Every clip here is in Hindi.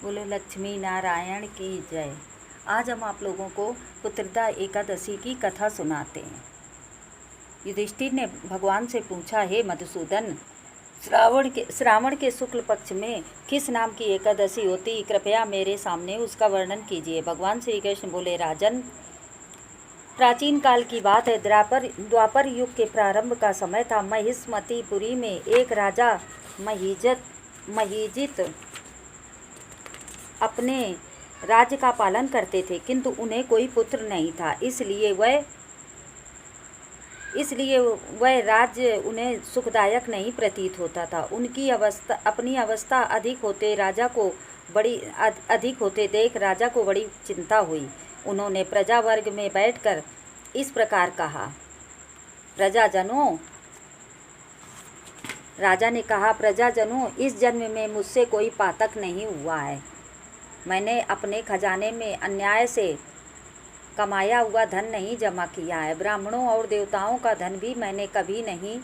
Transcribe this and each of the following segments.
बोलो लक्ष्मी नारायण की जय। आज हम आप लोगों को पुत्रदा एकादशी की कथा सुनाते हैं। युधिष्ठिर ने भगवान से पूछा, हे मधुसूदन, श्रावण के शुक्ल पक्ष में किस नाम की एकादशी होती? कृपया मेरे सामने उसका वर्णन कीजिए। भगवान श्री कृष्ण बोले, राजन, प्राचीन काल की बात है। द्वापर युग के प्रारंभ का समय था। महिष्मतीपुरी में एक राजा महीजित अपने राज्य का पालन करते थे, किंतु उन्हें कोई पुत्र नहीं था। इसलिए वह राज्य उन्हें सुखदायक नहीं प्रतीत होता था। अपनी अवस्था अधिक होते देख राजा को बड़ी चिंता हुई। उन्होंने प्रजा वर्ग में बैठकर इस प्रकार कहा, राजा ने कहा, प्रजाजनों, इस जन्म में मुझसे कोई पातक नहीं हुआ है। मैंने अपने खजाने में अन्याय से कमाया हुआ धन नहीं जमा किया है। ब्राह्मणों और देवताओं का धन भी मैंने कभी नहीं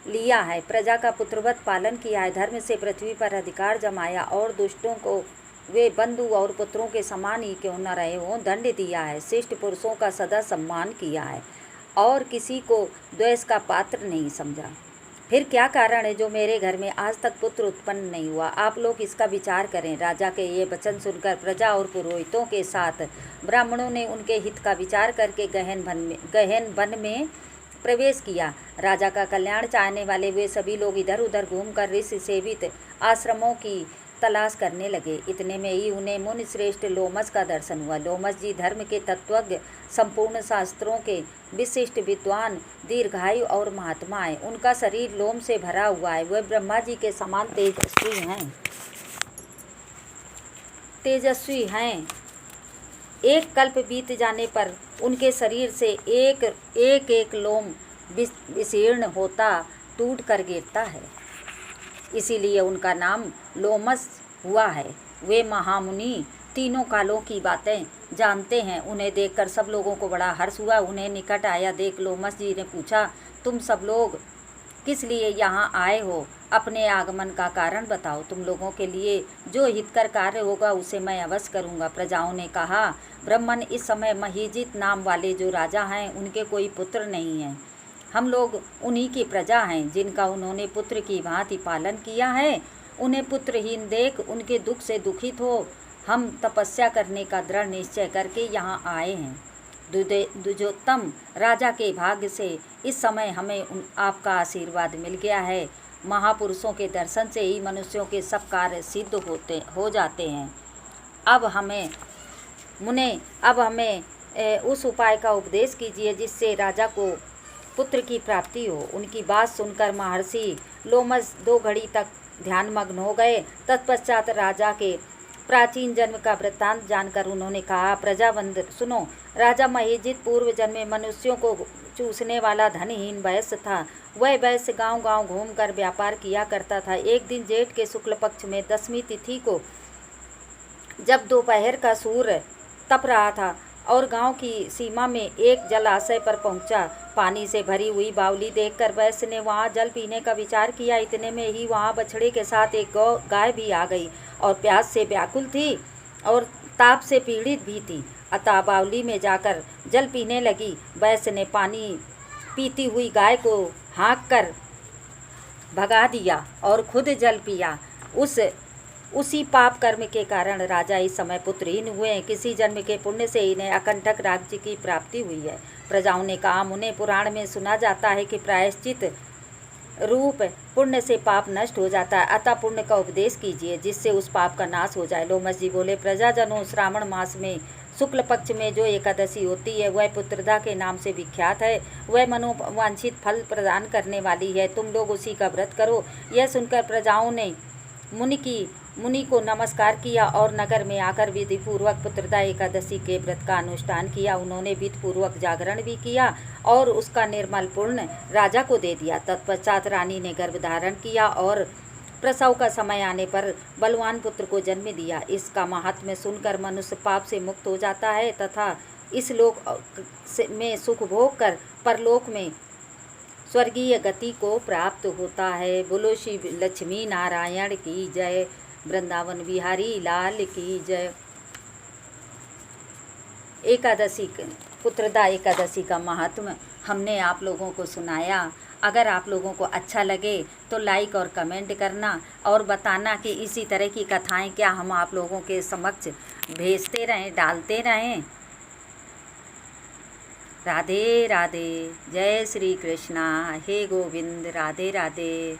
लिया है। प्रजा का पुत्रवत पालन किया है। धर्म से पृथ्वी पर अधिकार जमाया और दुष्टों को वे बंधु और पुत्रों के समान ही क्यों न रहे हों दंड दिया है। शिष्ट पुरुषों का सदा सम्मान किया है और किसी को द्वेष का पात्र नहीं समझा। फिर क्या कारण है जो मेरे घर में आज तक पुत्र उत्पन्न नहीं हुआ? आप लोग इसका विचार करें। राजा के ये वचन सुनकर प्रजा और पुरोहितों के साथ ब्राह्मणों ने उनके हित का विचार करके गहन वन में प्रवेश किया। राजा का कल्याण चाहने वाले वे सभी लोग इधर उधर घूमकर ऋषि सेवित आश्रमों की तलाश करने लगे। इतने में ही उन्हें मुनि श्रेष्ठ लोमस का दर्शन हुआ। लोमस जी धर्म के तत्वज्ञ, संपूर्ण शास्त्रों के विशिष्ट विद्वान, दीर्घायु और महात्मा है। उनका शरीर लोम से भरा हुआ है। वह ब्रह्मा जी के समान तेजस्वी हैं। एक कल्प बीत जाने पर उनके शरीर से एक लोम विशीर्ण होता टूट कर गिरता है, इसीलिए उनका नाम लोमस हुआ है। वे महामुनि तीनों कालों की बातें जानते हैं। उन्हें देखकर सब लोगों को बड़ा हर्ष हुआ। उन्हें निकट आया देख लोमस जी ने पूछा, तुम सब लोग किस लिए यहाँ आए हो? अपने आगमन का कारण बताओ। तुम लोगों के लिए जो हितकर कार्य होगा उसे मैं अवश्य करूँगा। प्रजाओं ने कहा, ब्राह्मण, इस समय महीजित नाम वाले जो राजा हैं उनके कोई पुत्र नहीं हैं। हम लोग उन्हीं की प्रजा हैं जिनका उन्होंने पुत्र की भांति पालन किया है। उन्हें पुत्रहीन देख उनके दुख से दुखित हो हम तपस्या करने का दृढ़ निश्चय करके यहाँ आए हैं। द्विजोत्तम राजा के भाग्य से इस समय हमें आपका आशीर्वाद मिल गया है। महापुरुषों के दर्शन से ही मनुष्यों के सब कार्य सिद्ध हो जाते हैं। अब हमें उस उपाय का उपदेश कीजिए जिससे राजा को पुत्र की प्राप्ति हो। उनकी बात सुनकर महर्षि लोमस 2 घड़ी तक ध्यानमग्न हो गए। तत्पश्चात राजा के प्राचीन जन्म का वृत्तांत जानकर उन्होंने कहा, प्रजावंद सुनो। राजा महीजित पूर्व जन्म में मनुष्यों को चूसने वाला धनहीन वैश्य था। वह वैश्य गांव-गांव घूमकर व्यापार किया करता था। एक दिन जेठ के शुक्ल पक्ष में 10वीं तिथि को जब दोपहर का सूर्य तप रहा था और गांव की सीमा में एक जलाशय पर पहुंचा, पानी से भरी हुई बावली देखकर वैश्य ने वहां जल पीने का विचार किया। इतने में ही वहां बछड़े के साथ एक गाय भी आ गई और प्यास से व्याकुल थी और ताप से पीड़ित भी थी, अतः बावली में जाकर जल पीने लगी। वैश्य ने पानी पीती हुई गाय को हाँक कर भगा दिया और खुद जल पिया। उसी पाप कर्म के कारण राजा इस समय पुत्रहीन हुए हैं। किसी जन्म के पुण्य से इन्हें अकंटक राज्य की प्राप्ति हुई है। प्रजाओं ने कहा, मुने, पुराण में सुना जाता है कि प्रायश्चित रूप पुण्य से पाप नष्ट हो जाता है, अतः पुण्य का उपदेश कीजिए जिससे उस पाप का नाश हो जाए। लोमस जी बोले, प्रजाजनों, श्रावण मास में शुक्ल पक्ष में जो एकादशी होती है वह पुत्रदा के नाम से विख्यात है। वह मनोवांछित फल प्रदान करने वाली है। तुम लोग उसी का व्रत करो। यह सुनकर प्रजाओं ने मुनि को नमस्कार किया और नगर में आकर विधि पूर्वक पुत्रदा एकादशी के व्रत का अनुष्ठान किया। उन्होंने विधि पूर्वक जागरण भी किया और उसका निर्मल पूर्ण राजा को दे दिया। तत्पश्चात रानी ने गर्भ धारण किया और प्रसव का समय आने पर बलवान पुत्र को जन्म दिया। इसका महात्म्य सुनकर मनुष्य पाप से मुक्त हो जाता है तथा इस लोक में सुख भोग कर परलोक में स्वर्गीय गति को प्राप्त होता है। बोलो श्री लक्ष्मी नारायण की जय। वृंदावन बिहारी लाल की जय। एकादशी पुत्रदा एकादशी का महत्व हमने आप लोगों को सुनाया। अगर आप लोगों को अच्छा लगे तो लाइक और कमेंट करना और बताना कि इसी तरह की कथाएं क्या हम आप लोगों के समक्ष भेजते रहें, डालते रहें। राधे राधे, जय श्री कृष्णा, हे गोविंद, राधे राधे।